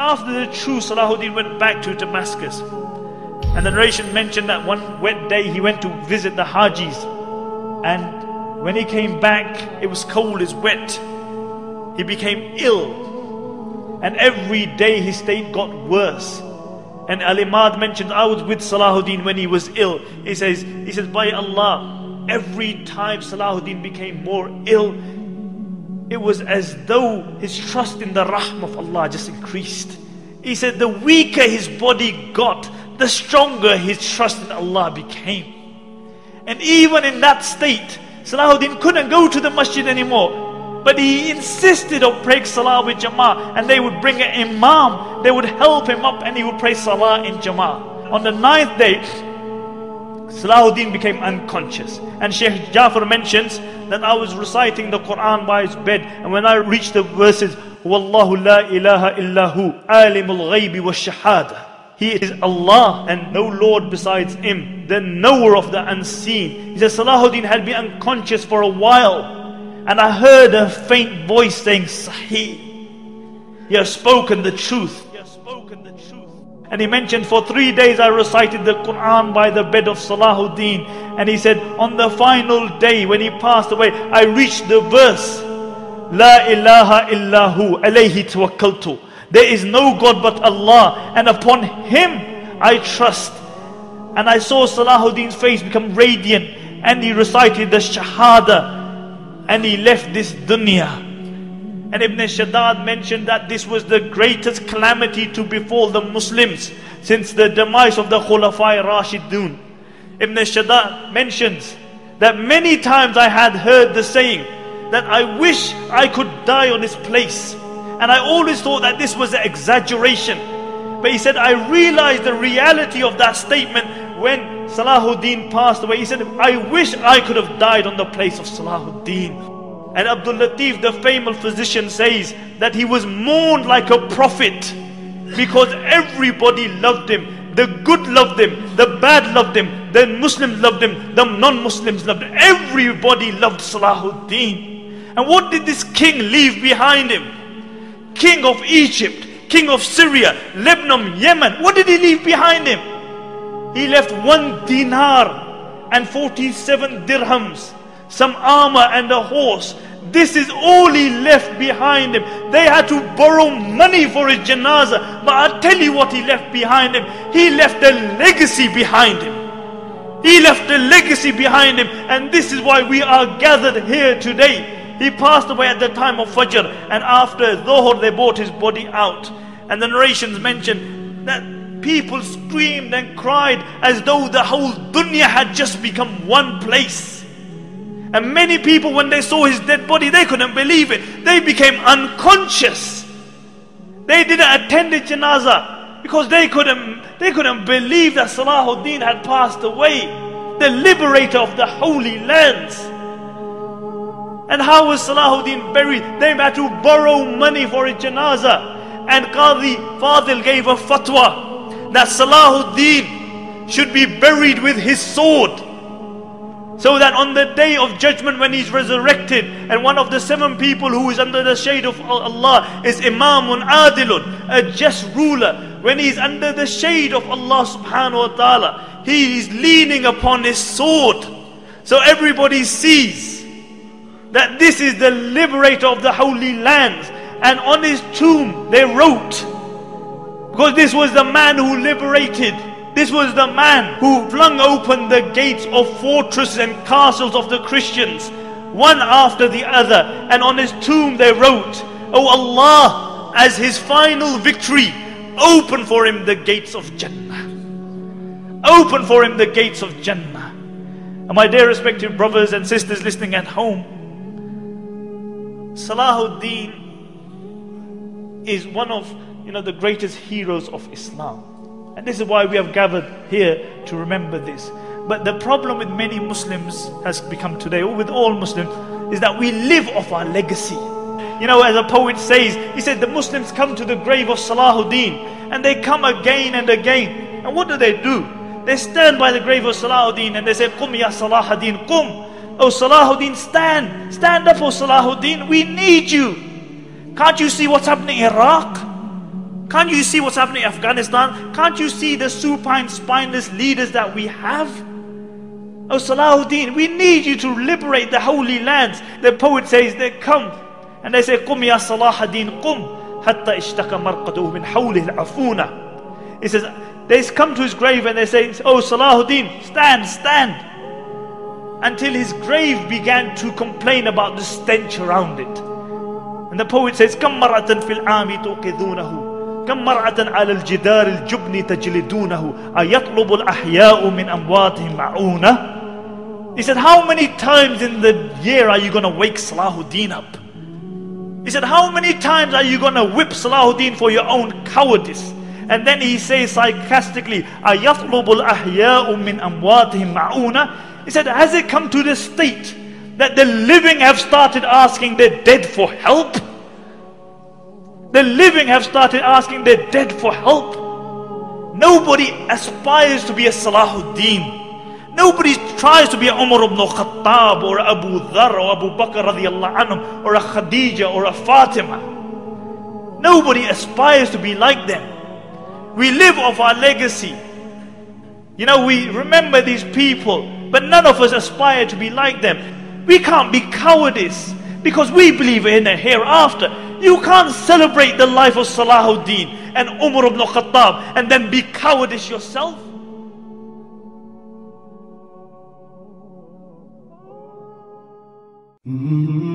after the true Salahuddin went back to Damascus. And the narration mentioned that one wet day he went to visit the Hajis. And when he came back, it was cold, it's wet. He became ill. And every day his state got worse. And Al-Imad mentioned, I was with Salahuddin when he was ill. He says, by Allah, every time Salahuddin became more ill, it was as though his trust in the rahmah of Allah just increased. He said, the weaker his body got, the stronger his trust in Allah became. And even in that state, Salahuddin couldn't go to the masjid anymore. But he insisted on praying salah with jama'ah. And they would bring an imam, they would help him up, and he would pray salah in jama'ah. On the 9th day, Salahuddin became unconscious. And Shaykh Jafar mentions that I was reciting the Quran by his bed, and when I reached the verses, Wallahu la ilaha illahu, alimul ghaybi wa shahada. He is Allah and no Lord besides Him, the knower of the unseen. He says Salahuddin had been unconscious for a while, and I heard a faint voice saying, Sahih, you have spoken the truth. And he mentioned, for 3 days I recited the Quran by the bed of Salahuddin. And he said, on the final day when he passed away, I reached the verse, La ilaha illahu alayhi tawakkaltu. There is no God but Allah, and upon Him I trust. And I saw Salahuddin's face become radiant, and he recited the Shahada, and he left this dunya. And Ibn Shaddad mentioned that this was the greatest calamity to befall the Muslims since the demise of the Khulafai Rashidun. Ibn Shaddad mentions that many times I had heard the saying that I wish I could die on this place. And I always thought that this was an exaggeration. But he said, I realized the reality of that statement when Salahuddin passed away. He said, I wish I could have died on the place of Salahuddin. And Abdul Latif, the famous physician, says that he was mourned like a prophet because everybody loved him. The good loved him, the bad loved him, the Muslims loved him, the non-Muslims loved him. Everybody loved Salahuddin. And what did this king leave behind him? King of Egypt, king of Syria, Lebanon, Yemen. What did he leave behind him? He left 1 dinar and 47 dirhams, some armor and a horse. This is all he left behind him. They had to borrow money for his janazah. But I'll tell you what he left behind him. He left a legacy behind him. He left a legacy behind him. And this is why we are gathered here today. He passed away at the time of Fajr, and after Dhuhr they brought his body out. And the narrations mention that people screamed and cried as though the whole dunya had just become one place. And many people, when they saw his dead body, they couldn't believe it. They became unconscious. They didn't attend the janazah because they couldn't believe that Salahuddin had passed away, the liberator of the holy lands. And how was Salahuddin buried? They had to borrow money for a janazah. And Qadi Fadil gave a fatwa that Salahuddin should be buried with his sword, so that on the day of judgment when he's resurrected, and one of the 7 people who is under the shade of Allah is Imamun Adilun, a just ruler. When he's under the shade of Allah subhanahu wa ta'ala, he is leaning upon his sword. So everybody sees that this is the liberator of the holy lands. And on his tomb they wrote, because this was the man who liberated, this was the man who flung open the gates of fortresses and castles of the Christians, one after the other. And on his tomb they wrote, Oh Allah, as his final victory, open for him the gates of Jannah. Open for him the gates of Jannah. And my dear respected brothers and sisters listening at home, Salahuddin is one of the greatest heroes of Islam. And this is why we have gathered here to remember this. But the problem with many Muslims has become today, or with all Muslims, is that we live off our legacy. As a poet says, he said the Muslims come to the grave of Salahuddin, and they come again and again. And what do? They stand by the grave of Salahuddin and they say, Qum ya Salahuddin, Qum. Oh Salahuddin, stand. Stand up, oh Salahuddin. We need you. Can't you see what's happening in Iraq? Can't you see what's happening in Afghanistan? Can't you see the supine, spineless leaders that we have? Oh Salahuddin, we need you to liberate the holy lands. The poet says they come and they say, Qum ya Salahuddin, qum hatta ishtaka marqaduhu min hawlihi al-afuna. He says, they come to his grave and they say, oh Salahuddin, stand, stand. Until his grave began to complain about the stench around it. And the poet says, Kam mar'atan fil ami tuqidhunahu, Kam mar'atan ala al-jidar al-jubni tajlidunahu, ayatlubu al-ahya'u min amwatihim ma'una. He said, how many times in the year are you going to wake Salahuddin up? He said, how many times are you going to whip Salahuddin for your own cowardice? And then he says sarcastically, ayatlubu al-ahya'u min amwatihim ma'una. He said, has it come to the state that the living have started asking the dead for help? The living have started asking the dead for help. Nobody aspires to be a Salahuddin. Nobody tries to be a Umar ibn Khattab or Abu Dhar or Abu Bakr radiallahu anhum or a Khadija or a Fatima. Nobody aspires to be like them. We live off our legacy. You know, we remember these people, but none of us aspire to be like them. We can't be cowardice because we believe in a hereafter. You can't celebrate the life of Salahuddin and Umar ibn Khattab and then be cowardice yourself. Mm-hmm.